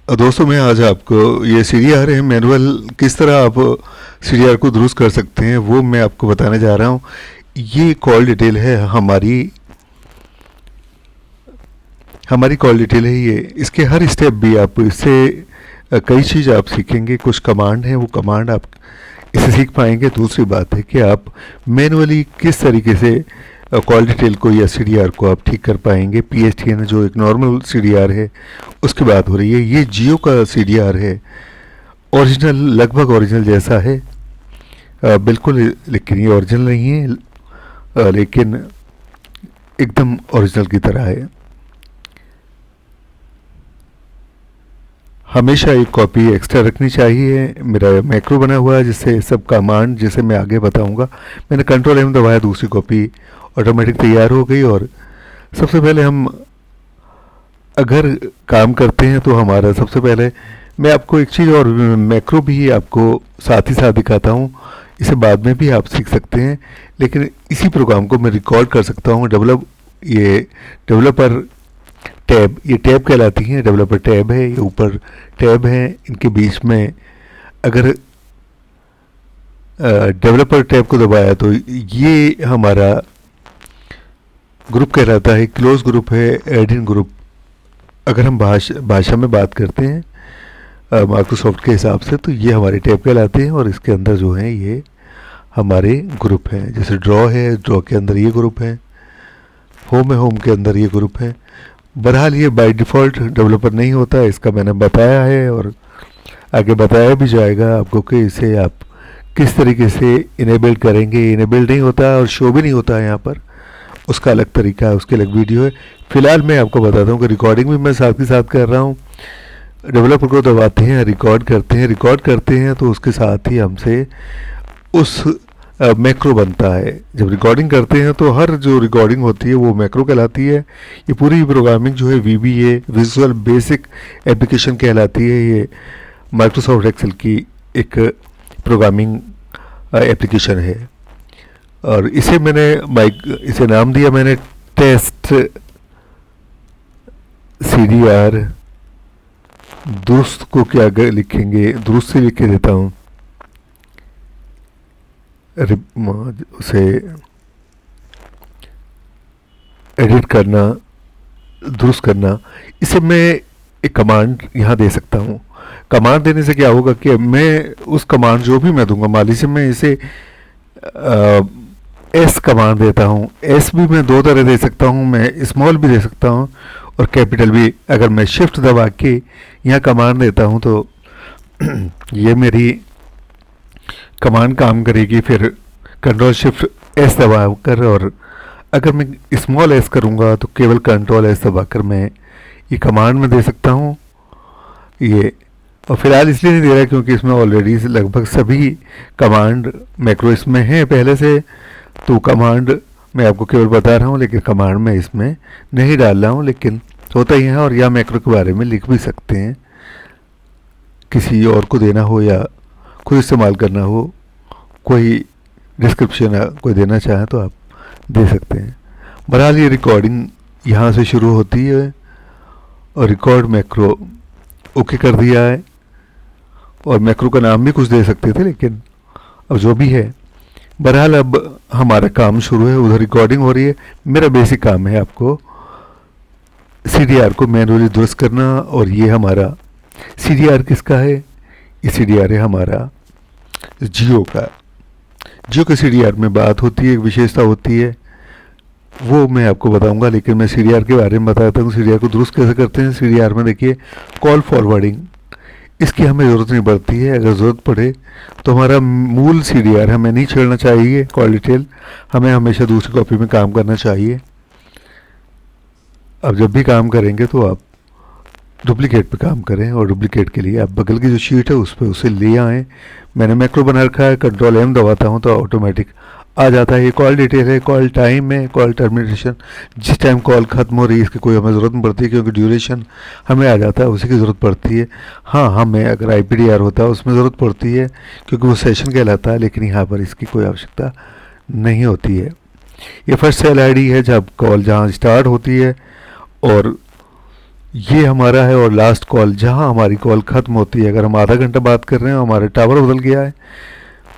दोस्तों मैं आज आपको ये CDR है मैनुअल किस तरह आप CDR को दुरुस्त कर सकते हैं वो मैं आपको बताने जा रहा हूँ। ये कॉल डिटेल है हमारी कॉल डिटेल है ये। इसके हर स्टेप भी आप इससे कई चीज़ आप सीखेंगे। कुछ कमांड हैं वो कमांड आप इसे सीख पाएंगे। दूसरी बात है कि आप मैनुअली किस तरीके से कॉल डिटेल को या CDR को आप ठीक कर पाएंगे। PSTN जो एक नॉर्मल CDR है उसकी बात हो रही है। ये जियो का CDR है, ओरिजिनल, लगभग ओरिजिनल जैसा है, बिल्कुल, लेकिन ये ओरिजिनल नहीं है, लेकिन एकदम ओरिजिनल की तरह है। हमेशा एक कॉपी एक्स्ट्रा रखनी चाहिए। मेरा मैक्रो बना हुआ है जिससे सब कमांड जैसे मैं आगे बताऊंगा। मैंने Ctrl+M दबाया, दूसरी कॉपी ऑटोमेटिक तैयार हो गई। और सबसे पहले हम अगर काम करते हैं तो हमारा सबसे पहले मैं आपको एक चीज़ और मैक्रो भी आपको साथ ही साथ दिखाता हूँ। इसे बाद में भी आप सीख सकते हैं, लेकिन इसी प्रोग्राम को मैं रिकॉर्ड कर सकता हूँ। ये डेवलपर टैब, ये टैब कहलाती हैं। डेवलपर टैब है, ये ऊपर टैब है, इनके बीच में अगर डेवलपर टैब को दबाया तो ये हमारा ग्रुप कहलाता है, क्लोज ग्रुप है, एडिन ग्रुप। अगर हम भाषा में बात करते हैं माइक्रोसॉफ्ट के हिसाब से तो ये हमारे टैब कहलाते हैं। और इसके अंदर जो हैं ये हमारे ग्रुप हैं। जैसे ड्रॉ है, ड्रॉ के अंदर ये ग्रुप है। होम है, होम के अंदर ये ग्रुप है। बहरहाल ये बाय डिफ़ॉल्ट डेवलपर नहीं होता, इसका मैंने बताया है और आगे बताया भी जाएगा आपको कि इसे आप किस तरीके से इनेबल करेंगे। इनेबल नहीं होता और शो भी नहीं होता है यहाँ पर, उसका अलग तरीका है, उसके अलग वीडियो है। फ़िलहाल मैं आपको बताता हूँ कि रिकॉर्डिंग भी मैं साथ के साथ कर रहा हूँ। डेवलपर को दबाते हैं, रिकॉर्ड करते हैं तो उसके साथ ही हमसे उस मैक्रो बनता है। जब रिकॉर्डिंग करते हैं तो हर जो रिकॉर्डिंग होती है वो मैक्रो कहलाती है। ये पूरी प्रोग्रामिंग जो है VBA, विजुअल बेसिक एप्लीकेशन कहलाती है। ये माइक्रोसॉफ्ट एक्सेल की एक प्रोग्रामिंग एप्लीकेशन है। और इसे नाम दिया मैंने टेस्ट CDR। दुरुस्त को क्या लिखेंगे, दुरुस्त से लिख के देता हूँ, उसे एडिट करना, दुरुस्त करना। इसे मैं एक कमांड यहाँ दे सकता हूँ। कमांड देने से क्या होगा कि मैं उस कमांड जो भी मैं दूंगा, मान लीजिए मैं इसे S कमांड देता हूँ। S भी मैं दो तरह दे सकता हूँ, मैं स्मॉल भी दे सकता हूँ और कैपिटल भी। अगर मैं शिफ्ट दबा के यहाँ कमांड देता हूँ तो ये मेरी कमांड काम करेगी। फिर Ctrl+Shift+S दबा कर, और अगर मैं स्मॉल s करूँगा तो केवल Ctrl+S दबा कर मैं ये कमांड में दे सकता हूँ ये। और फिलहाल इसलिए नहीं दे रहा क्योंकि इसमें ऑलरेडी लगभग सभी कमांड मैक्रो इसमें हैं पहले से, तो कमांड मैं आपको केवल बता रहा हूँ, लेकिन कमांड मैं इसमें नहीं डाल रहा हूँ। लेकिन होता ही है, और या मैक्रो के बारे में लिख भी सकते हैं, किसी और को देना हो या खुद इस्तेमाल करना हो, कोई डिस्क्रिप्शन कोई देना चाहे तो आप दे सकते हैं। बहरहाल ये रिकॉर्डिंग यहाँ से शुरू होती है और रिकॉर्ड मैक्रो ओके कर दिया है। और मैक्रो का नाम भी कुछ दे सकते थे, लेकिन अब जो भी है, बहरहाल अब हमारा काम शुरू है। उधर रिकॉर्डिंग हो रही है। मेरा बेसिक काम है आपको CDR को मैनुअली दुरुस्त करना। और ये हमारा CDR किसका है? ये CDR है हमारा जियो का। जियो के CDR में बात होती है, एक विशेषता होती है, वो मैं आपको बताऊंगा। लेकिन मैं CDR के बारे में बताता हूँ। CDR को दुरुस्त कैसे करते हैं। CDR में देखिए कॉल फॉरवर्डिंग, इसकी हमें ज़रूरत नहीं पड़ती है। अगर ज़रूरत पड़े तो हमारा मूल CDR हमें नहीं छेड़ना चाहिए। कॉल डिटेल हमें हमेशा दूसरी कॉपी में काम करना चाहिए। अब जब भी काम करेंगे तो आप डुप्लीकेट पे काम करें, और डुप्लीकेट के लिए आप बगल की जो शीट है उस पर उसे ले आएँ। मैंने मैक्रो बना रखा है, Ctrl+M दबाता हूँ तो ऑटोमेटिक आ जाता है। ये कॉल डिटेल है, कॉल टाइम है, कॉल टर्मिनेशन, जिस टाइम कॉल ख़त्म हो रही है इसकी कोई हमें ज़रूरत नहीं पड़ती, क्योंकि ड्यूरेशन हमें आ जाता है, उसी की ज़रूरत पड़ती है। हाँ, हमें अगर IPDR होता है उसमें ज़रूरत पड़ती है, क्योंकि वो सेशन कहलाता है, लेकिन यहाँ पर इसकी कोई आवश्यकता नहीं होती है। ये फर्स्ट सेल ID है जब कॉल जहाँ स्टार्ट होती है, और ये हमारा है, और लास्ट कॉल जहाँ हमारी कॉल ख़त्म होती है। अगर हम आधा घंटा बात कर रहे हैं, हमारा टावर बदल गया है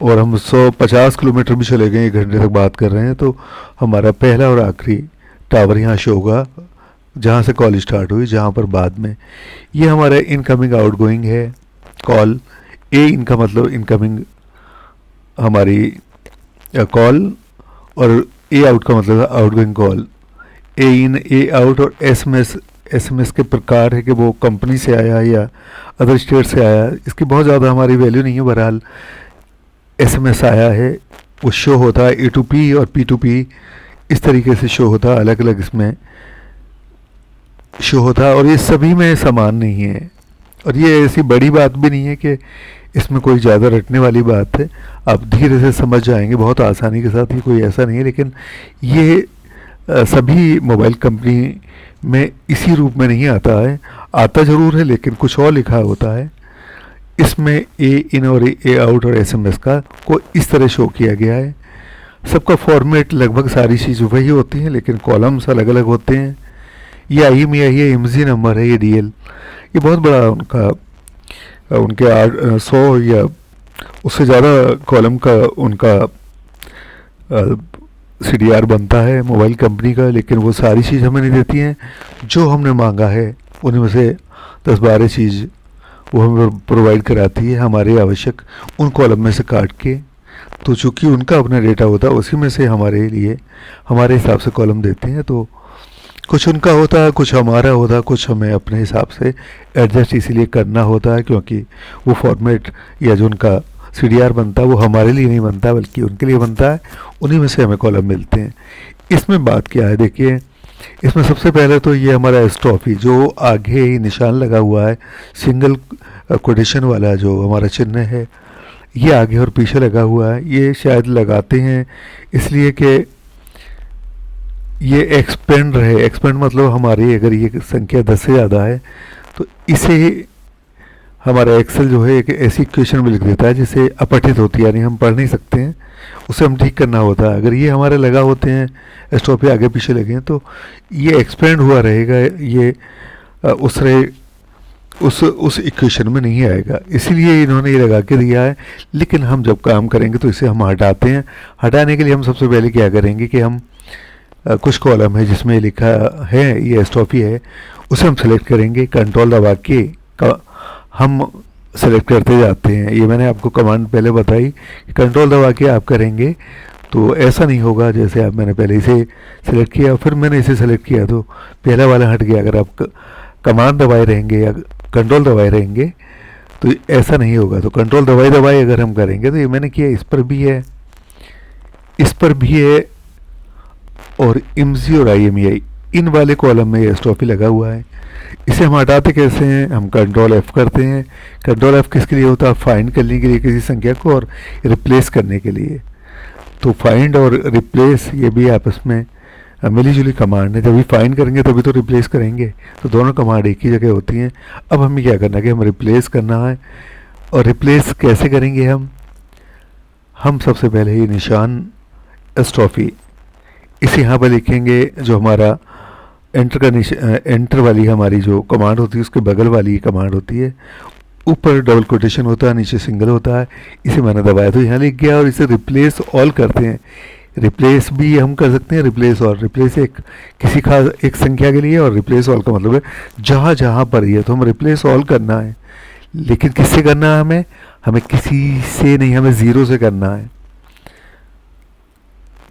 और हम 150 किलोमीटर भी चले गए, 1 घंटे तक बात कर रहे हैं, तो हमारा पहला और आखिरी टावर यहाँ शो होगा जहाँ से कॉल स्टार्ट हुई, जहाँ पर बाद में ये हमारा इनकमिंग आउटगोइंग है कॉल। ए इन का मतलब इनकमिंग हमारी कॉल, और ए आउट का मतलब आउटगोइंग कॉल। ए इन, ए आउट और एसएमएस के प्रकार है कि वो कंपनी से आया या अदर स्टेट से आया, इसकी बहुत ज़्यादा हमारी वैल्यू नहीं है। बहरहाल एसएमएस आया है, वो शो होता है ए टू पी और पी टू पी, इस तरीके से शो होता है, अलग अलग इसमें शो होता है, और ये सभी में समान नहीं है। और ये ऐसी बड़ी बात भी नहीं है कि इसमें कोई ज़्यादा रटने वाली बात है, आप धीरे से समझ जाएंगे बहुत आसानी के साथ, ये कोई ऐसा नहीं है। लेकिन ये सभी मोबाइल कंपनी में इसी रूप में नहीं आता है, आता ज़रूर है लेकिन कुछ और लिखा होता है। इसमें ए इन और ए आउट और एसएमएस का को इस तरह शो किया गया है। सबका फॉर्मेट लगभग सारी चीज़ वही होती हैं, लेकिन कॉलम्स अलग अलग होते हैं। ये IMEI है, IMSI नंबर है, ये DL, ये बहुत बड़ा उनके 100 या उससे ज़्यादा कॉलम का उनका CDR बनता है मोबाइल कंपनी का। लेकिन वो सारी चीज़ हमें नहीं देती हैं, जो हमने मांगा है उन्हीं में से 10-12 चीज़ वो हमें प्रोवाइड कराती है, हमारे आवश्यक उन कॉलम में से काट के। तो चूँकि उनका अपना डेटा होता है, उसी में से हमारे लिए हमारे हिसाब से कॉलम देते हैं। तो कुछ उनका होता है, कुछ हमारा होता है, कुछ हमें अपने हिसाब से एडजस्ट इसीलिए करना होता है, क्योंकि वो फॉर्मेट या जो उनका CDR बनता है वो हमारे लिए नहीं बनता बल्कि उनके लिए बनता है, उन्हीं में से हमें कॉलम मिलते हैं। इसमें बात क्या है, देखिए इसमें सबसे पहले तो ये हमारा स्टॉपी जो आगे ही निशान लगा हुआ है, सिंगल कोटेशन वाला जो हमारा चिन्ह है, ये आगे और पीछे लगा हुआ है। ये शायद लगाते हैं इसलिए कि ये एक्सपेंड रहे। एक्सपेंड मतलब हमारी अगर ये संख्या 10 से ज़्यादा है तो इसे हमारा एक्सेल जो है एक ऐसी इक्वेशन में लिख देता है जिसे अपठित होती है, यानी हम पढ़ नहीं सकते हैं, उसे हम ठीक करना होता है। अगर ये हमारे लगा होते हैं स्टॉप आगे पीछे लगे हैं तो ये एक्सपेंड हुआ रहेगा, ये उस इक्वेशन में नहीं आएगा, इसीलिए इन्होंने ये लगा के दिया है। लेकिन हम जब काम करेंगे तो इसे हम हटाते हैं। हटाने के लिए हम सबसे पहले क्या करेंगे कि हम कुछ कॉलम है जिसमें लिखा है ये स्टॉपी है, उसे हम सेलेक्ट करेंगे, कंट्रोल दबा के हम सेलेक्ट करते जाते हैं। ये मैंने आपको कमांड पहले बताई, कंट्रोल दबा के आप करेंगे तो ऐसा नहीं होगा जैसे आप मैंने पहले इसे सेलेक्ट किया फिर मैंने इसे सेलेक्ट किया तो पहला वाला हट गया। अगर आप कमांड दबाए रहेंगे या कंट्रोल दबाए रहेंगे तो ऐसा नहीं होगा। तो कंट्रोल दबाए अगर हम करेंगे तो ये मैंने किया, इस पर भी है, इस पर भी है, और IMSI और IMEI इन वाले कॉलम में ये स्टॉपी लगा हुआ है। इसे हम हटाते कैसे हैं, हम कंट्रोल F करते हैं। कंट्रोल F किसके लिए होता है, फाइंड करने के लिए किसी संख्या को और रिप्लेस करने के लिए। तो फाइंड और रिप्लेस ये भी आपस में मिली जुली कमांड है, जब भी फाइंड करेंगे तभी तो रिप्लेस करेंगे, तो दोनों कमांड एक ही जगह होती हैं। अब हमें क्या करना है कि हम रिप्लेस करना है, और रिप्लेस कैसे करेंगे हम सबसे पहले ये निशान स्टॉपी इसे यहाँ पर लिखेंगे, जो हमारा एंटर वाली हमारी जो कमांड होती है उसके बगल वाली कमांड होती है, ऊपर डबल कोटेशन होता है, नीचे सिंगल होता है, इसे मैंने दबाया तो यहाँ लिख गया। और इसे रिप्लेस ऑल करते हैं, रिप्लेस भी हम कर सकते हैं, रिप्लेस और रिप्लेस एक किसी खास एक संख्या के लिए, और रिप्लेस ऑल का मतलब है जहाँ जहाँ पर है, तो हम रिप्लेस ऑल करना है। लेकिन किससे करना है, हमें किसी से नहीं, हमें ज़ीरो से करना है।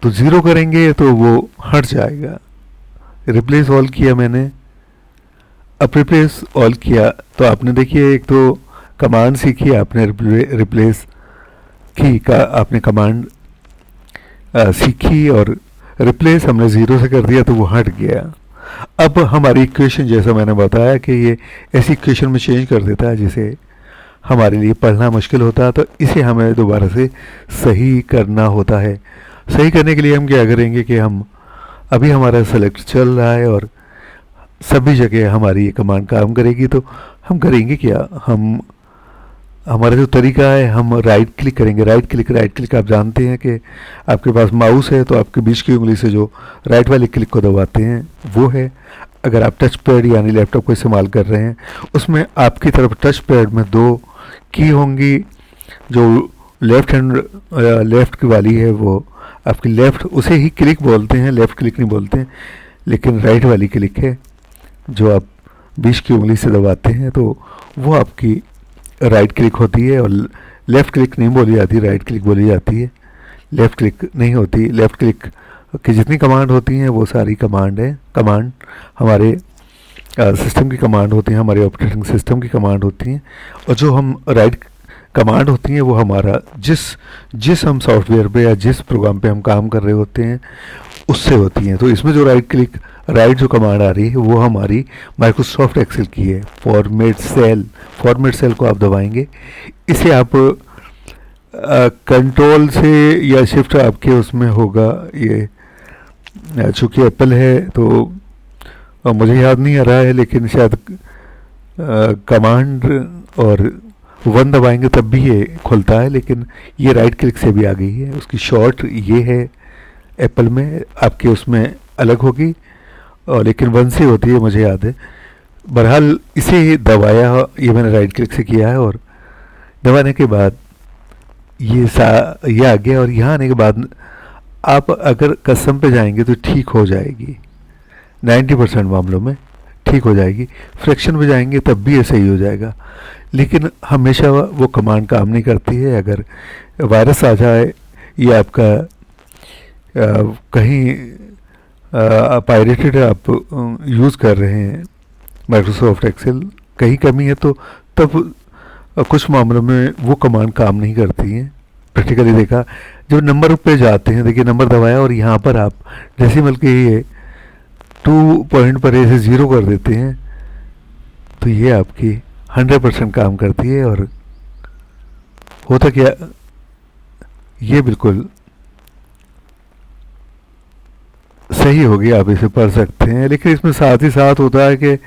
तो ज़ीरो करेंगे तो वो हट जाएगा। रिप्लेस ऑल किया मैंने, अब रिप्लेस ऑल किया तो आपने देखिए एक तो कमांड सीखी आपने, रिप्लेस की का आपने कमांड सीखी, और रिप्लेस हमने ज़ीरो से कर दिया तो वो हट गया। अब हमारी इक्वेशन जैसा मैंने बताया कि ये ऐसी इक्वेशन में चेंज कर देता है जिसे हमारे लिए पढ़ना मुश्किल होता है, तो इसे हमें दोबारा से सही करना होता है। सही करने के लिए हम क्या करेंगे कि हम अभी हमारा सेलेक्ट चल रहा है और सभी जगह हमारी ये कमांड काम करेगी, तो हम करेंगे क्या, हम हमारा जो तरीका है हम राइट क्लिक करेंगे। राइट क्लिक आप जानते हैं कि आपके पास माउस है तो आपके बीच की उंगली से जो राइट वाली क्लिक को दबाते हैं वो है। अगर आप टच पैड यानी लैपटॉप को इस्तेमाल कर रहे हैं, उसमें आपकी तरफ टच पैड में दो की होंगी। जो लेफ्ट की वाली है वो आपकी लेफ्ट, उसे ही क्लिक बोलते हैं, लेफ्ट क्लिक नहीं बोलते हैं, लेकिन राइट वाली क्लिक है जो आप 20 की उंगली से दबाते हैं तो वो आपकी राइट क्लिक होती है। और लेफ़्ट क्लिक नहीं बोली जाती, राइट क्लिक बोली जाती है, लेफ़्ट क्लिक नहीं होती। लेफ़्ट क्लिक की जितनी कमांड होती हैं वो सारी कमांड हमारे सिस्टम की कमांड होती हैं, हमारे ऑपरेटिंग सिस्टम की कमांड होती हैं। और जो हम राइट कमांड होती हैं वो हमारा जिस हम सॉफ्टवेयर पे या जिस प्रोग्राम पे हम काम कर रहे होते हैं उससे होती हैं। तो इसमें जो राइट जो कमांड आ रही है वो हमारी माइक्रोसॉफ्ट एक्सेल की है। फॉर्मेट सेल को आप दबाएंगे, इसे आप कंट्रोल से या शिफ्ट आपके उसमें होगा। ये चूँकि एप्पल है तो मुझे याद नहीं आ रहा है, लेकिन शायद कमांड और 1 दबाएंगे तब भी ये खुलता है, लेकिन ये राइट क्लिक से भी आ गई है। उसकी शॉर्ट ये है एप्पल में, आपके उसमें अलग होगी और लेकिन 1 से होती है, मुझे याद है। बहरहाल इसे ही दबाया, ये मैंने राइट क्लिक से किया है और दबाने के बाद ये आ गया। और यहाँ आने के बाद आप अगर कस्टम पे जाएंगे तो ठीक हो जाएगी, 90% मामलों में ठीक हो जाएगी। फ्रैक्शन पे जाएंगे तब भी ये सही हो जाएगा, लेकिन हमेशा वो कमांड काम नहीं करती है। अगर वायरस आ जाए या आपका कहीं पायरेटेड आप यूज़ कर रहे हैं माइक्रोसॉफ्ट एक्सेल, कहीं कमी है तो तब कुछ मामलों में वो कमांड काम नहीं करती हैं। प्रैक्टिकली देखा, जब नंबर पे जाते हैं, देखिए नंबर दबाया और यहाँ पर आप डेसिमल के ये 2 पॉइंट पर ऐसे 0 कर देते हैं तो ये आपकी 100% काम करती है। और होता क्या, ये बिल्कुल सही होगी, आप इसे पढ़ सकते हैं। लेकिन इसमें साथ ही साथ होता है कि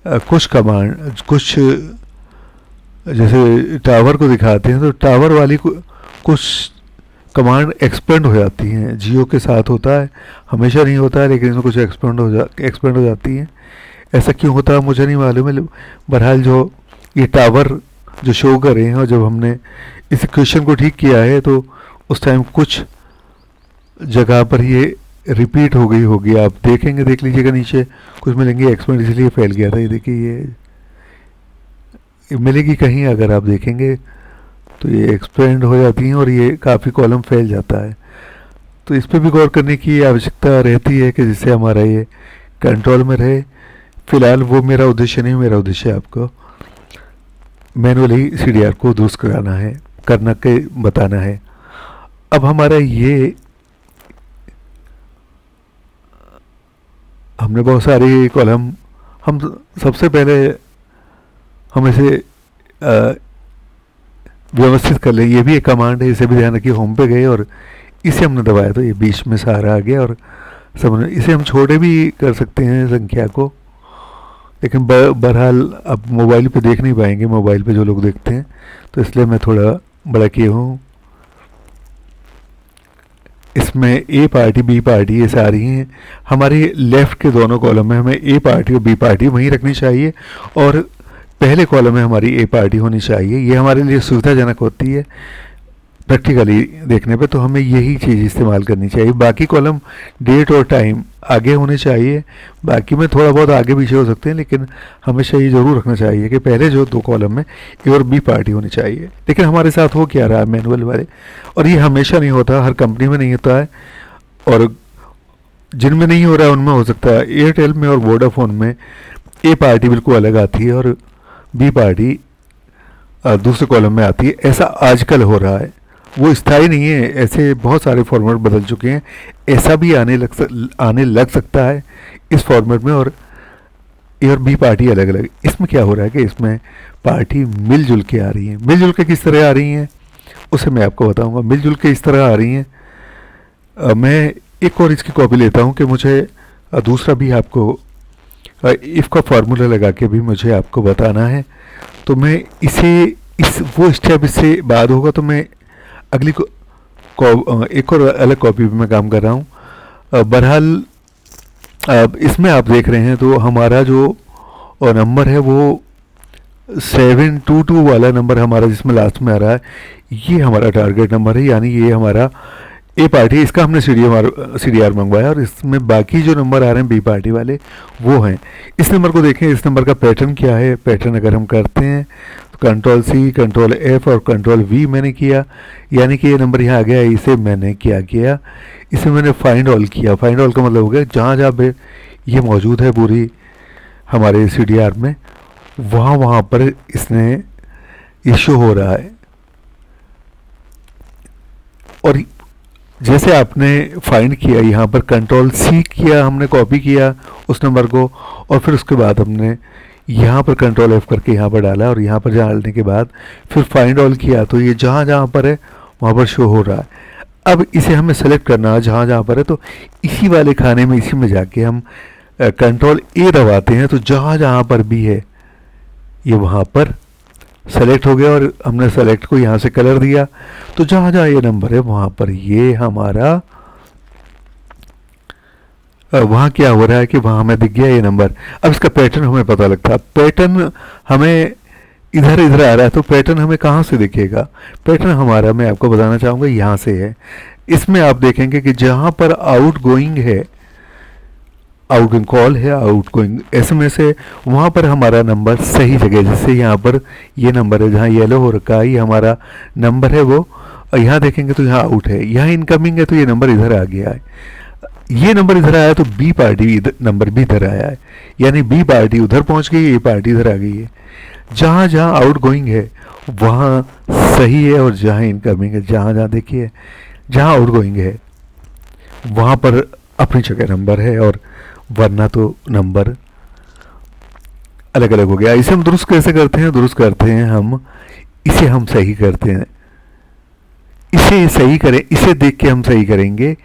कुछ कमांड, कुछ जैसे टावर को दिखाते हैं तो टावर वाली कुछ कमांड एक्सपेंड हो जाती हैं। जियो के साथ होता है, हमेशा नहीं होता है, लेकिन इसमें कुछ एक्सपेंड हो जाती हैं। ऐसा क्यों होता है मुझे नहीं मालूम है। बहरहाल जो ये टावर जो शो कर रहे हैं, और जब हमने इस इक्वेशन को ठीक किया है तो उस टाइम कुछ जगह पर ये रिपीट हो गई होगी। आप देखेंगे, देख लीजिएगा नीचे कुछ मिलेंगे एक्सपेंड, इसलिए फैल गया था। ये देखिए ये मिलेगी कहीं, अगर आप देखेंगे तो ये एक्सपेंड हो जाती हैं और ये काफ़ी कॉलम फैल जाता है। तो इस पर भी गौर करने की आवश्यकता रहती है कि जिससे हमारा ये कंट्रोल में रहे। फ़िलहाल वो मेरा उद्देश्य नहीं, मेरा उद्देश्य आपको मैनुअली CDR को दुरुस्त कराना है, करना के बताना है। अब हमारा ये हमने बहुत सारे कॉलम, हम सबसे पहले हम इसे व्यवस्थित कर लें। ये भी एक कमांड है, इसे भी ध्यान रखिए। होम पे गए और इसे हमने दबाया तो ये बीच में सहारा आ गया और समझ, इसे हम छोटे भी कर सकते हैं संख्या को, लेकिन बहरहाल अब मोबाइल पे देख नहीं पाएंगे, मोबाइल पे जो लोग देखते हैं, तो इसलिए मैं थोड़ा बड़ा किया हूँ। इसमें ए पार्टी बी पार्टी ये सारी हैं। हमारे लेफ़्ट के दोनों कॉलम में हमें ए पार्टी और बी पार्टी वहीं रखनी चाहिए और पहले कॉलम में हमारी ए पार्टी होनी चाहिए। ये हमारे लिए सुविधाजनक होती है प्रैक्टिकली देखने पे, तो हमें यही चीज़ इस्तेमाल करनी चाहिए। बाकी कॉलम डेट और टाइम आगे होने चाहिए, बाकी में थोड़ा बहुत आगे पीछे हो सकते हैं, लेकिन हमेशा ये ज़रूर रखना चाहिए कि पहले जो 2 कॉलम में ए और बी पार्टी होनी चाहिए। लेकिन हमारे साथ हो क्या रहा है मैनुअल वाले, और ये हमेशा नहीं होता, हर कंपनी में नहीं होता है, और जिनमें नहीं हो रहा है उनमें हो सकता है। एयरटेल में और वोडाफोन में ए पार्टी बिल्कुल अलग आती है और बी पार्टी दूसरे कॉलम में आती है। ऐसा आजकल हो रहा है, वो स्थायी नहीं है। ऐसे बहुत सारे फॉर्मेट बदल चुके हैं, ऐसा भी आने लग सकता है इस फॉर्मेट में। और ए और बी पार्टी अलग अलग। इसमें क्या हो रहा है कि इसमें पार्टी मिलजुल के आ रही हैं। मिलजुल के किस तरह आ रही हैं उसे मैं आपको बताऊंगा। मिलजुल के इस तरह आ रही हैं, मैं एक और इसकी कॉपी लेता हूं कि मुझे दूसरा भी आपको इफ़ का फार्मूला लगा के भी मुझे आपको बताना है। तो मैं वो स्टेप इससे बाद होगा, तो मैं अगली एक और अलग कॉपी पे मैं काम कर रहा हूँ। बहरहाल अब इसमें आप देख रहे हैं तो हमारा जो नंबर है वो 722 वाला नंबर हमारा जिसमें लास्ट में आ रहा है, ये हमारा टारगेट नंबर है, यानी ये हमारा ए पार्टी है। इसका हमने सी डी आर मंगवाया और इसमें बाकी जो नंबर आ रहे हैं बी पार्टी वाले वो हैं। इस नंबर को देखें, इस नंबर का पैटर्न क्या है। पैटर्न अगर हम करते हैं तो कंट्रोल सी, कंट्रोल एफ और कंट्रोल वी मैंने किया, यानी कि ये नंबर यहाँ आ गया। इसे मैंने क्या किया, इसे मैंने फाइंड ऑल किया। फाइंड ऑल का मतलब हो गया जहाँ जहाँ पे ये मौजूद है पूरी हमारे सी डी आर में, वहाँ वहाँ पर इसने इशू हो रहा है। और जैसे आपने फाइंड किया, यहाँ पर कंट्रोल सी किया, हमने कॉपी किया उस नंबर को, और फिर उसके बाद हमने यहाँ पर कंट्रोल एफ करके यहाँ पर डाला, और यहाँ पर डालने के बाद फिर फाइंड ऑल किया, तो ये जहाँ जहाँ पर है वहाँ पर शो हो रहा है। अब इसे हमें सेलेक्ट करना है जहाँ जहाँ पर है, तो इसी वाले खाने में, इसी में जाके हम कंट्रोल ए दबाते हैं, तो जहाँ जहाँ पर भी है ये वहाँ पर सेलेक्ट हो गया। और हमने सेलेक्ट को यहाँ से कलर दिया, तो जहाँ जहाँ ये नंबर है वहाँ पर ये हमारा वहाँ क्या हो रहा है कि वहाँ हमें दिख गया ये नंबर। अब इसका पैटर्न हमें पता लगता है। पैटर्न हमें इधर इधर आ रहा है, तो पैटर्न हमें कहाँ से दिखेगा। पैटर्न हमारा, मैं आपको बताना चाहूँगा, यहाँ से है। इसमें आप देखेंगे कि जहाँ पर आउट गोइंग है, आउटगोइंग कॉल है, आउटगोइंग एसएमएस है, वहाँ पर हमारा नंबर सही जगह, जैसे यहाँ पर ये नंबर है जहाँ येलो हो रखा है, ये हमारा नंबर है वो। यहाँ देखेंगे तो यहाँ आउट है, यहाँ इनकमिंग है, तो ये नंबर इधर आ गया है। ये नंबर इधर आया तो बी पार्टी नंबर भी इधर आया है, यानी बी पार्टी उधर पहुँच गई, ये पार्टी इधर आ गई है। जहाँ जहाँ आउट गोइंग है वहाँ सही है, और जहाँ इनकमिंग है, जहाँ जहाँ देखिए जहाँ आउट गोइंग है वहाँ पर अपनी जगह नंबर है, और वरना तो नंबर अलग अलग हो गया। इसे हम दुरुस्त कैसे करते हैं, दुरुस्त करते हैं हम, इसे हम सही करते हैं। इसे सही करें, इसे देख के हम सही करेंगे,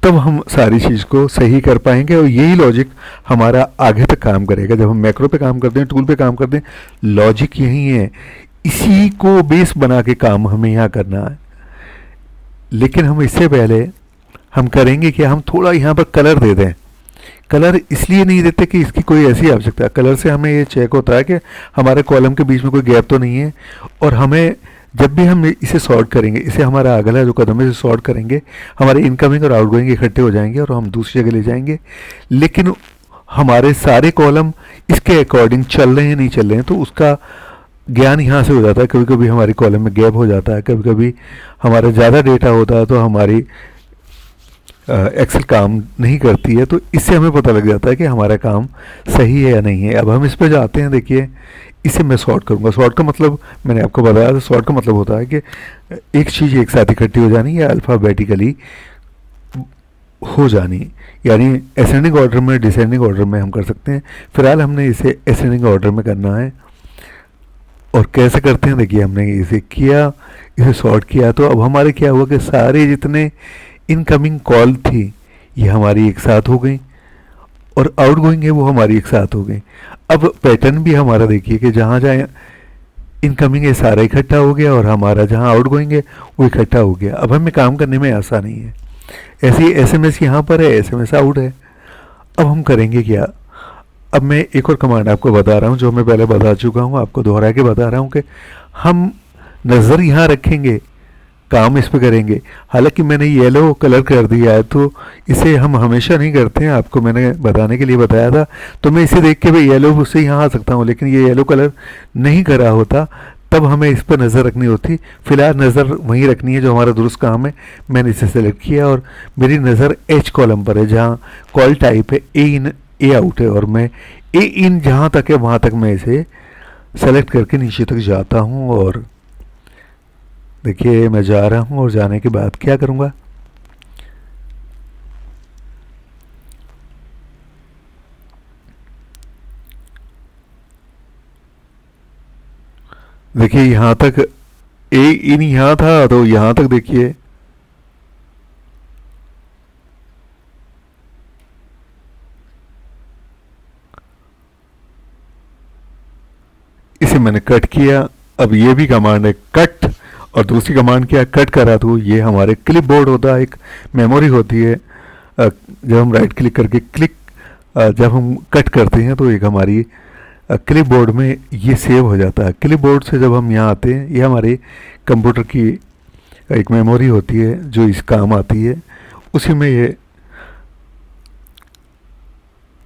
तब हम सारी चीज़ को सही कर पाएंगे, और यही लॉजिक हमारा आगे तक काम करेगा। जब हम मैक्रो पे काम करते हैं, टूल पे काम करते हैं, लॉजिक यही है। इसी को बेस बना के काम हमें यहाँ करना है। लेकिन हम इससे पहले हम करेंगे कि हम थोड़ा यहाँ पर कलर दे दें। कलर इसलिए नहीं देते कि इसकी कोई ऐसी आवश्यकता है। कलर से हमें ये चेक होता है कि हमारे कॉलम के बीच में कोई गैप तो नहीं है, और हमें जब भी हम इसे सॉर्ट करेंगे, इसे हमारा अगला जो कदम है इसे सॉर्ट करेंगे, हमारे इनकमिंग और आउटगोइंग इकट्ठे हो जाएंगे और हम दूसरी जगह ले जाएंगे। लेकिन हमारे सारे कॉलम इसके अकॉर्डिंग चल रहे हैं नहीं चल रहे हैं, तो उसका ज्ञान यहाँ से हो जाता है। कभी कभी हमारी कॉलम में गैप हो जाता है, कभी कभी हमारा ज़्यादा डेटा होता है तो हमारी एक्सेल काम नहीं करती है, तो इससे हमें पता लग जाता है कि हमारा काम सही है या नहीं है। अब हम इस पर जाते हैं। देखिए, इसे मैं सॉर्ट करूँगा। सॉर्ट का मतलब मैंने आपको बताया था, सॉर्ट का मतलब होता है कि एक चीज़ एक साथ इकट्ठी हो जानी या अल्फ़ाबेटिकली हो जानी, यानी असेंडिंग ऑर्डर में, डिसेंडिंग ऑर्डर में हम कर सकते हैं। फिलहाल हमने इसे असेंडिंग ऑर्डर में करना है। और कैसे करते हैं, देखिए हमने इसे किया, इसे सॉर्ट किया, तो अब हमारे क्या हुआ कि सारे जितने इनकमिंग कॉल थी ये हमारी एक साथ हो गई, और आउटगोइंग है वो हमारी एक साथ हो गई। अब पैटर्न भी हमारा देखिए कि जहाँ जहाँ इनकमिंग है सारा इकट्ठा हो गया, और हमारा जहाँ आउटगोइंग है वो इकट्ठा हो गया। अब हमें काम करने में आसानी है। ऐसे ही एसएमएस यहाँ पर है, एसएमएस आउट है। अब हम करेंगे क्या, अब मैं एक और कमांड आपको बता रहा हूँ जो मैं पहले बता चुका हूँ, आपको दोहरा के बता रहा हूँ कि हम नज़र यहाँ रखेंगे, काम इस पे करेंगे। हालांकि मैंने येलो कलर कर दिया है, तो इसे हम हमेशा नहीं करते हैं, आपको मैंने बताने के लिए बताया था। तो मैं इसे देख के भाई येलो उससे यहाँ आ सकता हूँ, लेकिन ये येलो कलर नहीं करा होता, तब हमें इस पर नज़र रखनी होती। फिलहाल नज़र वहीं रखनी है जो हमारा दुरुस्त काम है। मैंने इसे सेलेक्ट किया और मेरी नज़र एच कॉलम पर है जहाँ कॉल टाइप है ए इन ए आउट है, और मैं ए इन जहाँ तक है वहाँ तक मैं इसे सेलेक्ट करके नीचे तक जाता हूँ। और देखिए मैं जा रहा हूँ, और जाने के बाद क्या करूँगा, देखिए यहाँ तक ए इन यहाँ था, तो यहाँ तक देखिए इसे मैंने कट किया। अब ये भी कमांड है कट, और दूसरी कमांड क्या, कट करा, तो ये हमारे क्लिप बोर्ड होता है, एक मेमोरी होती है। जब हम राइट क्लिक करके क्लिक जब हम कट करते हैं तो एक हमारी क्लिप बोर्ड में ये सेव हो जाता है। क्लिप बोर्ड से जब हम यहाँ आते हैं, ये हमारे कंप्यूटर की एक मेमोरी होती है जो इस काम आती है, उसी में ये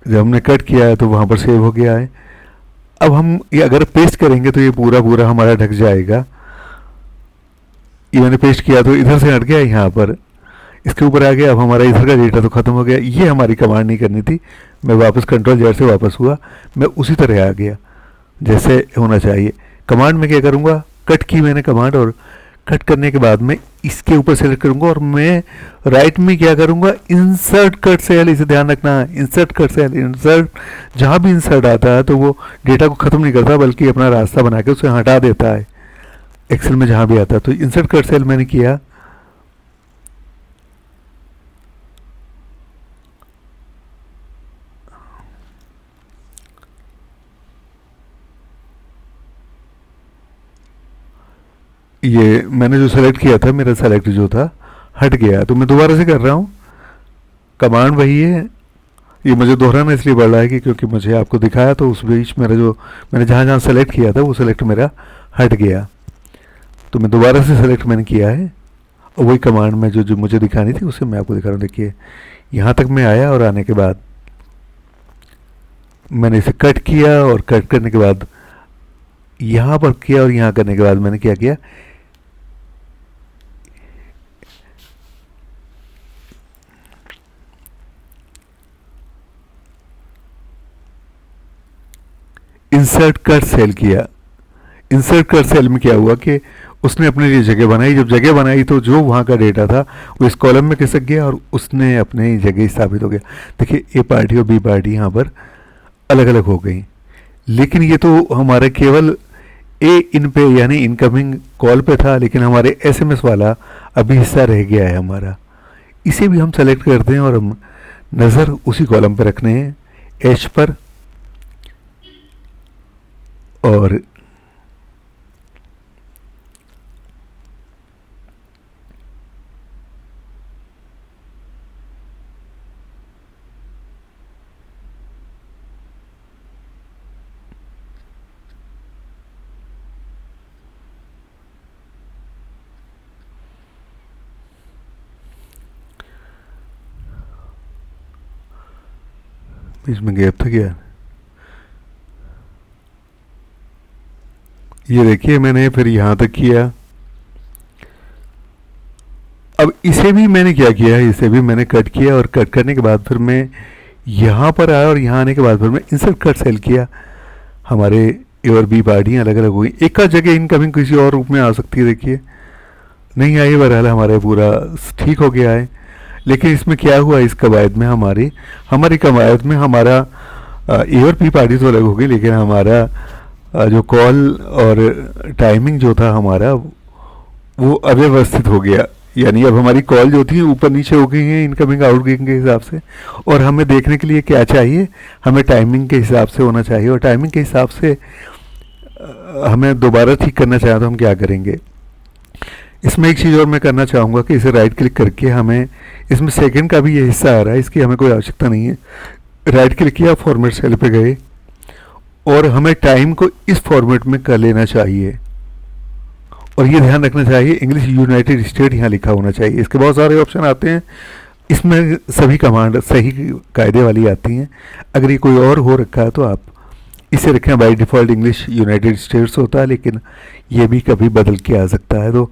जब हमने कट किया है तो वहाँ पर सेव हो गया है। अब हम ये अगर पेस्ट करेंगे तो ये पूरा पूरा हमारा ढक जाएगा। ये मैंने पेस्ट किया तो इधर से हट गया, यहाँ पर इसके ऊपर आ गया। अब हमारा इधर का डेटा तो ख़त्म हो गया। ये हमारी कमांड नहीं करनी थी, मैं वापस कंट्रोल जेड से वापस हुआ, मैं उसी तरह आ गया जैसे होना चाहिए। कमांड में क्या करूँगा, कट की मैंने कमांड, और कट करने के बाद मैं इसके ऊपर सेलेक्ट करूँगा और मैं राइट में क्या करूँगा, इंसर्ट कट सेल। इसे ध्यान रखना है, इंसर्ट कट सेल। इंसर्ट, जहाँ भी इंसर्ट आता है तो वो डेटा को ख़त्म नहीं करता बल्कि अपना रास्ता बना के उसे हटा देता है, एक्सेल में जहाँ भी आता है। तो इंसर्ट कट सेल मैंने किया। ये मैंने जो सेलेक्ट किया था, मेरा सेलेक्ट जो था हट गया, तो मैं दोबारा से कर रहा हूँ। कमांड वही है, ये मुझे दोहराना इसलिए पड़ रहा है कि क्योंकि मुझे आपको दिखाया तो उस बीच मेरा जो मैंने जहाँ जहाँ सेलेक्ट किया था वो सेलेक्ट मेरा हट गया, तो मैं दोबारा से सेलेक्ट मैंने किया है। और वही कमांड में जो जो मुझे दिखानी थी उसे मैं आपको दिखा रहा हूँ। देखिए यहाँ तक मैं आया और आने के बाद मैंने इसे कट किया, और कट करने के बाद यहाँ पर किया, और यहाँ करने के बाद मैंने क्या किया, इंसर्ट कट सेल किया। इंसर्ट कट सेल में क्या हुआ कि उसने अपने लिए जगह बनाई। जब जगह बनाई तो जो वहाँ का डेटा था वो इस कॉलम में खिसक गया और उसने अपने जगह स्थापित हो गया। देखिए ए पार्टी और बी पार्टी यहाँ पर अलग अलग हो गई, लेकिन ये तो हमारे केवल ए इन पे यानी इनकमिंग कॉल पे था, लेकिन हमारे एसएमएस वाला अभी हिस्सा रह गया है हमारा। इसे भी हम सेलेक्ट करते हैं और हम नज़र उसी कॉलम पे रखने हैं, एच पर, और इसमें गैप था क्या, ये देखिए मैंने फिर यहाँ तक किया। अब इसे भी मैंने क्या किया, इसे भी मैंने कट किया, और कट करने के बाद फिर मैं यहाँ पर आया, और यहाँ आने के बाद फिर मैं इंसर्ट कट सेल किया। हमारे ए और बी पार्टियाँ अलग अलग हुई, एक का जगह इनकमिंग किसी और रूप में आ सकती है। देखिए नहीं आई, बहरहाल हमारा पूरा ठीक हो गया है। लेकिन इसमें क्या हुआ, इस कवायद में हमारी कवायद में हमारा ए और बी पार्टी तो अलग हो गई, लेकिन हमारा जो कॉल और टाइमिंग जो था हमारा वो अव्यवस्थित हो गया। यानी अब हमारी कॉल जो थी ऊपर नीचे हो गई हैं इनकमिंग आउटगोइंग के हिसाब से, और हमें देखने के लिए क्या चाहिए, हमें टाइमिंग के हिसाब से होना चाहिए। और टाइमिंग के हिसाब से हमें दोबारा ठीक करना चाहें तो हम क्या करेंगे। इसमें एक चीज़ और मैं करना चाहूँगा कि इसे राइट क्लिक करके हमें इसमें सेकंड का भी ये हिस्सा आ रहा है, इसकी हमें कोई आवश्यकता नहीं है। राइट क्लिक किया, फॉर्मेट सेल पे गए, और हमें टाइम को इस फॉर्मेट में कर लेना चाहिए। और ये ध्यान रखना चाहिए इंग्लिश यूनाइटेड स्टेट यहाँ लिखा होना चाहिए। इसके बहुत सारे ऑप्शन आते हैं, इसमें सभी कमांड सही कायदे वाली आती हैं। अगर ये कोई और हो रखा है तो आप इसे रखें, by default English United states होता है, लेकिन ये भी कभी बदल के आ सकता है। तो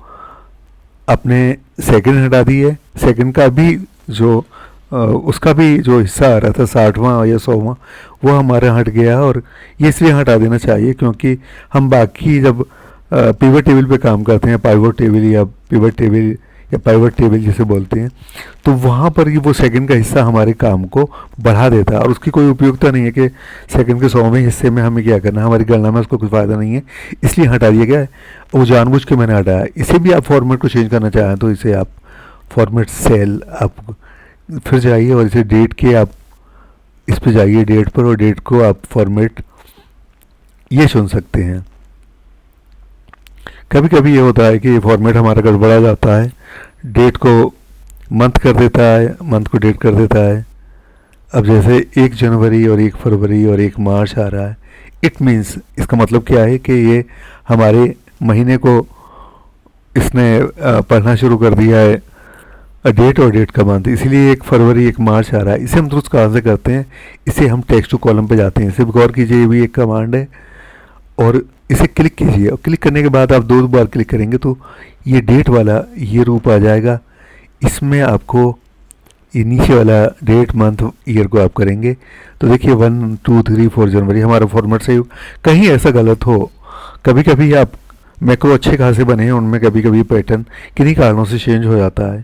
अपने सेकंड हटा दिए, सेकंड का भी जो उसका भी जो हिस्सा आ रहा था 60वां या 100वां वो हमारा हट गया, और ये इसलिए हटा देना चाहिए क्योंकि हम बाकी जब पिवट टेबल पे काम करते हैं, पाइवट टेबल या पिवट टेबल या पाइवट टेबल जिसे बोलते हैं, तो वहाँ पर ये वो सेकंड का हिस्सा हमारे काम को बढ़ा देता है, और उसकी कोई उपयोगिता नहीं है कि सेकंड के 100वें हिस्से में हमें क्या करना है, हमारी गणना में उसको कोई फ़ायदा नहीं है, इसलिए हटा दिया गया है। वो जानबूझ के मैंने हटाया। इसे भी आप फॉर्मेट को चेंज करना चाहें तो इसे आप फॉर्मेट सेल आप फिर जाइए, और इसे डेट के आप इस पे जाइए, डेट पर, और डेट को आप फॉर्मेट ये चुन सकते हैं। कभी कभी ये होता है कि ये फॉर्मेट हमारा गड़बड़ा जाता है, डेट को मंथ कर देता है, मंथ को डेट कर देता है। अब जैसे 1 जनवरी और 1 फरवरी और 1 मार्च आ रहा है, इट मीन्स इसका मतलब क्या है कि ये हमारे महीने को इसने पढ़ना शुरू कर दिया है, डेट और डेट का मंथ, इसीलिए 1 फरवरी 1 मार्च आ रहा है। इसे हम दुरुस्त कहाँ से करते हैं, इसे हम टेक्स्ट टू कॉलम पे जाते हैं। सिर्फ गौर कीजिए, ये भी एक कमांड है, और इसे क्लिक कीजिए, और क्लिक करने के बाद आप 2 बार क्लिक करेंगे तो ये डेट वाला ये रूप आ जाएगा। इसमें आपको ये नीचे वाला डेट मंथ ईयर को आप करेंगे तो देखिए 1 2 3 4 जनवरी हमारा फॉर्मेट सही हो। कहीं ऐसा गलत हो, कभी कभी आप मैक्रो अच्छे खासे बने हैं, उनमें कभी कभी पैटर्न किन्हीं कारणों से चेंज हो जाता है,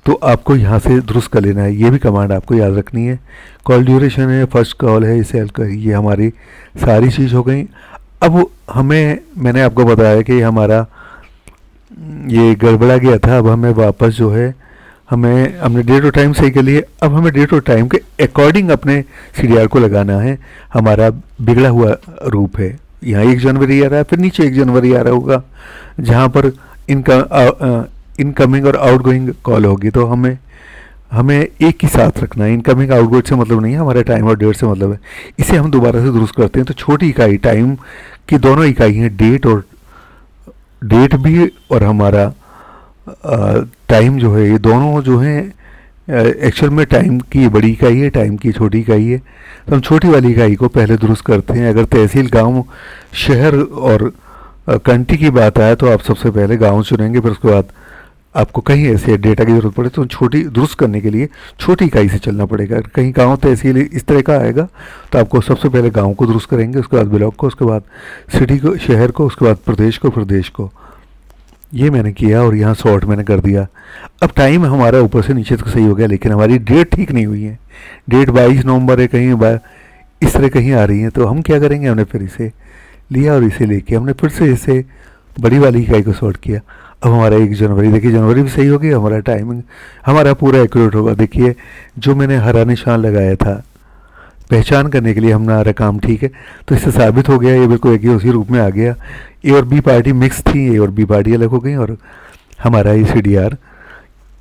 तो आपको यहाँ से दुरुस्त कर लेना है। ये भी कमांड आपको याद रखनी है। कॉल ड्यूरेशन है, फर्स्ट कॉल है, इसे हल कर, ये हमारी सारी चीज़ हो गई। अब मैंने आपको बताया कि हमारा ये गड़बड़ा गया था। अब हमें वापस जो है, हमने डेट और टाइम सही कर लिए। अब हमें डेट और टाइम के अकॉर्डिंग अपने CDR को लगाना है। हमारा बिगड़ा हुआ रूप है, यहाँ 1 जनवरी आ रहा है, फिर नीचे 1 जनवरी आ रहा होगा जहाँ पर इनकमिंग और आउटगोइंग कॉल होगी। तो हमें एक ही साथ रखना है। इनकमिंग आउटगोइंग से मतलब नहीं है, हमारे टाइम और डेट से मतलब है। इसे हम दोबारा से दुरुस्त करते हैं। तो छोटी इकाई टाइम की दोनों इकाई हैं, डेट भी और हमारा टाइम जो है, ये दोनों जो हैं एक्चुअल में टाइम की बड़ी इकाई है, टाइम की छोटी इकाई है। तो हम छोटी वाली इकाई को पहले दुरुस्त करते हैं। अगर तहसील, गांव, शहर और कंट्री की बात आए तो आप सबसे पहले गांव चुनेंगे, फिर उसके बाद आपको कहीं ऐसे डेटा की ज़रूरत पड़े तो छोटी दुरुस्त करने के लिए छोटी इकाई से चलना पड़ेगा। कहीं गांव, तहसील इस तरह का आएगा तो आपको सबसे पहले गांव को दुरुस्त करेंगे, उसके बाद ब्लॉक को, उसके बाद सिटी को, शहर को, उसके बाद प्रदेश को, फिर देश को। ये मैंने किया और यहाँ सॉर्ट मैंने कर दिया। अब टाइम हमारा ऊपर से नीचे तक सही हो गया, लेकिन हमारी डेट ठीक नहीं हुई है। डेट 22 नवंबर है, कहीं इस तरह कहीं आ रही है। तो हम क्या करेंगे, हमने फिर इसे लिया और इसे लेके हमने फिर से इसे बड़ी वाली इकाई को सॉर्ट किया। अब हमारा 1 जनवरी, देखिए जनवरी भी सही हो गया, हमारा टाइमिंग हमारा पूरा एक्यूरेट होगा। देखिए जो मैंने हरा निशान लगाया था पहचान करने के लिए, हमारा काम ठीक है, तो इससे साबित हो गया ये बिल्कुल एक ही उसी रूप में आ गया। ए और बी पार्टी मिक्स थी, ए और बी पार्टी अलग हो गई, और हमारा ये CDR,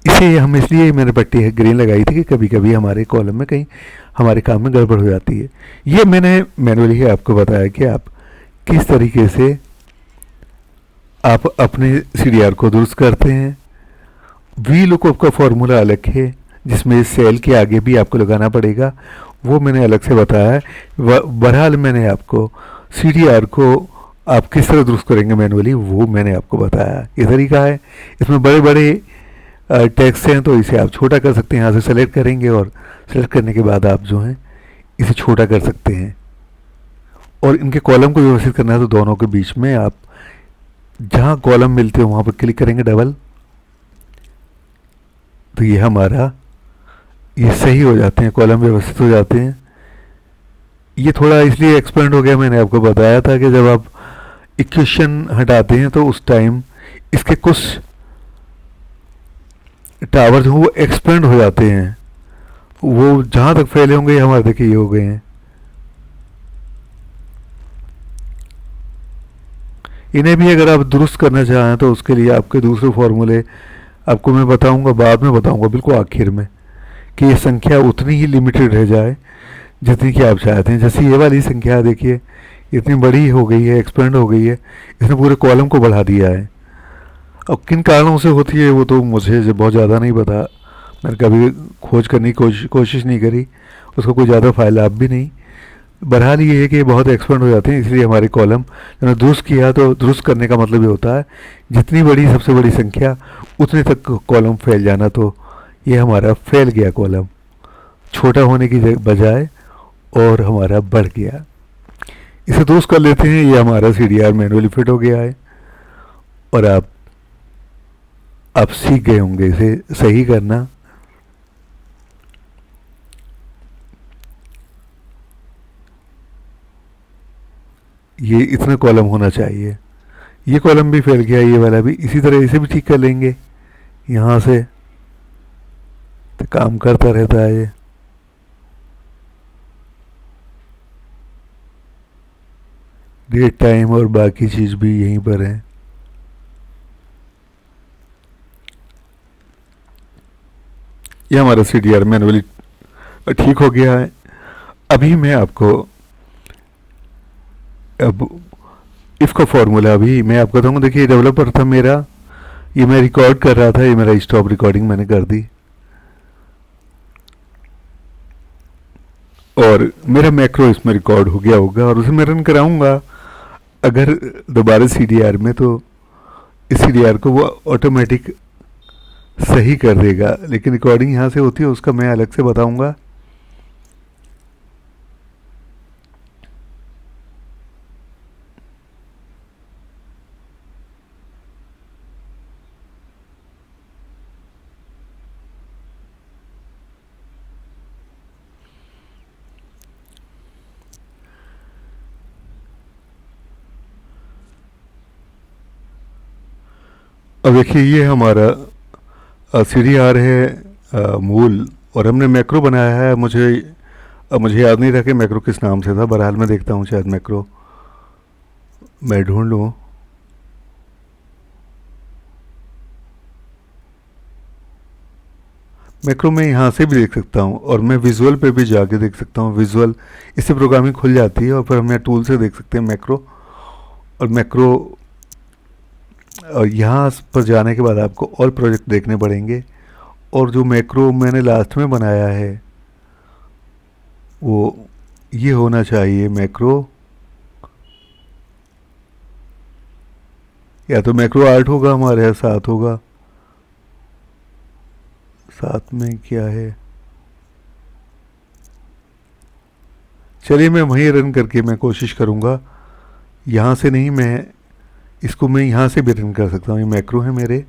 इसे हम इसलिए मैंने पट्टी है ग्रीन लगाई थी कि कभी कभी हमारे कॉलम में कहीं हमारे काम में गड़बड़ हो जाती है। ये मैंने मैनुअली आपको बताया कि आप किस तरीके से आप अपने CDR को दुरुस्त करते हैं। वी लुकअप का फॉर्मूला अलग है, जिसमें सेल के आगे भी आपको लगाना पड़ेगा, वो मैंने अलग से बताया है। बहरहाल मैंने आपको CDR को आप किस तरह दुरुस्त करेंगे मैनुअली, वो मैंने आपको बताया। ये तरीका है। इसमें बड़े बड़े टेक्स्ट हैं तो इसे आप छोटा कर सकते हैं। यहाँ से सेलेक्ट करेंगे और सेलेक्ट करने के बाद आप जो हैं इसे छोटा कर सकते हैं। और इनके कॉलम को व्यवस्थित करना है तो दोनों के बीच में आप जहाँ कॉलम मिलते हो वहाँ पर क्लिक करेंगे डबल, तो ये हमारा ये सही हो जाते हैं, कॉलम व्यवस्थित हो जाते हैं। ये थोड़ा इसलिए एक्सपेंड हो गया, मैंने आपको बताया था कि जब आप इक्वेशन हटाते हैं तो उस टाइम इसके कुछ टावर जो वो एक्सपेंड हो जाते हैं, वो जहाँ तक फैले होंगे ये हमारे देखिए ये हो गए हैं। इन्हें भी अगर आप दुरुस्त करना चाहें तो उसके लिए आपके दूसरे फॉर्मूले आपको मैं बताऊंगा, बाद में बताऊंगा बिल्कुल आखिर में, कि ये संख्या उतनी ही लिमिटेड रह जाए जितनी कि आप चाहते हैं। जैसे ये वाली संख्या देखिए इतनी बड़ी हो गई है, एक्सपेंड हो गई है, इसने पूरे कॉलम को बढ़ा दिया है। अब किन कारणों से होती है वो तो मुझे बहुत ज़्यादा नहीं पता, मैंने कभी खोज करने की कोशिश नहीं करी, उसका कोई ज़्यादा फायदा आप भी नहीं। बहरहाल ये है कि बहुत एक्सपेंड हो जाते हैं, इसलिए हमारे कॉलम मैंने दुरुस्त किया। तो दुरुस्त करने का मतलब ये होता है जितनी बड़ी सबसे बड़ी संख्या उतने तक कॉलम फैल जाना। तो ये हमारा फैल गया कॉलम, छोटा होने की बजाय, और हमारा बढ़ गया। इसे दुरुस्त कर लेते हैं। ये हमारा CDR मैनुअली फिट हो गया है और आप सीख गए होंगे इसे सही करना। ये इतना कॉलम होना चाहिए। ये कॉलम भी फैल गया, ये वाला भी इसी तरह, इसे भी ठीक कर लेंगे यहाँ से, तो काम करता रहता है ये। डेट, टाइम और बाकी चीज़ भी यहीं पर है। ये हमारा CDR मैनुअली ठीक हो गया है। अभी मैं आपको अब इफ का फॉर्मूला अभी मैं आपको बताऊंगा। देखिए डेवलपर था मेरा, ये मैं रिकॉर्ड कर रहा था, ये मेरा स्टॉप रिकॉर्डिंग मैंने कर दी और मेरा मैक्रो इसमें रिकॉर्ड हो गया होगा और उसे मैं रन कराऊंगा अगर दोबारा CDR में, तो इस CDR को वो ऑटोमेटिक सही कर देगा। लेकिन रिकॉर्डिंग यहाँ से होती है उसका मैं अलग से बताऊंगा। अब देखिए ये हमारा CDR है मूल, और हमने मैक्रो बनाया है। मुझे याद नहीं रहा कि मैक्रो किस नाम से था। बहरहाल मैं देखता हूँ, शायद मैक्रो मैं ढूंढ लूँ। मैक्रो में यहाँ से भी देख सकता हूँ और मैं विजुअल पे भी जाके देख सकता हूँ। विजुअल इससे प्रोग्रामिंग खुल जाती है और फिर हम यहाँ टूल से देख सकते हैं मैक्रो। और मैक्रो यहाँ पर जाने के बाद आपको और प्रोजेक्ट देखने पड़ेंगे, और जो मैक्रो मैंने लास्ट में बनाया है वो ये होना चाहिए मैक्रो, या तो मैक्रो 8 होगा हमारे यहाँ, 7 होगा। 7 में क्या है, चलिए मैं वहीं रन करके मैं कोशिश करूँगा। यहाँ से नहीं, मैं यहाँ से भी रन कर सकता हूँ। ये मैक्रो है मेरे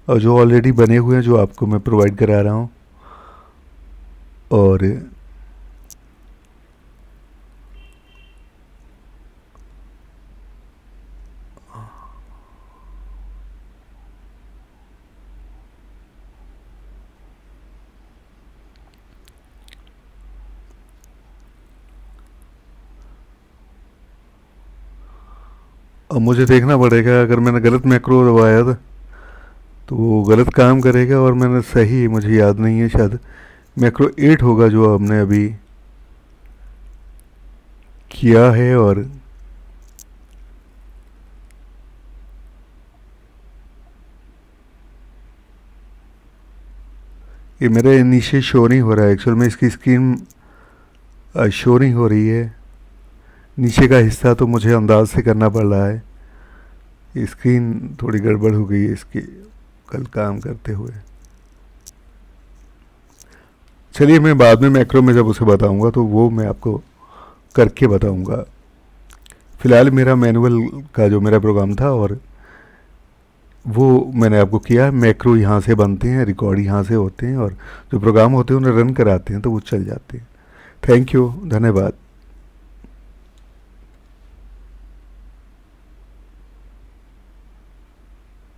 और जो ऑलरेडी बने हुए हैं, जो आपको मैं प्रोवाइड करा रहा हूँ। और अब मुझे देखना पड़ेगा, अगर मैंने गलत मैक्रो दबाया था तो वो गलत काम करेगा, और मैंने सही, मुझे याद नहीं है, शायद मैक्रो 8 होगा जो हमने अभी किया है। और ये मेरे नीचे शो नहीं हो रहा है, एक्चुअल में इसकी स्क्रीन शो नहीं हो रही है। नीचे का हिस्सा तो मुझे अंदाज से करना पड़ रहा है। स्क्रीन थोड़ी गड़बड़ हो गई है इसकी कल काम करते हुए। चलिए मैं बाद में मैक्रो में जब उसे बताऊंगा तो वो मैं आपको करके बताऊंगा। फ़िलहाल मेरा मैनुअल का जो मेरा प्रोग्राम था और वो मैंने आपको किया है। मैक्रो यहाँ से बनते हैं, रिकॉर्ड यहाँ से होते हैं, और जो प्रोग्राम होते हैं उन्हें रन कराते हैं तो वो चल जाते हैं। थैंक यू, धन्यवाद।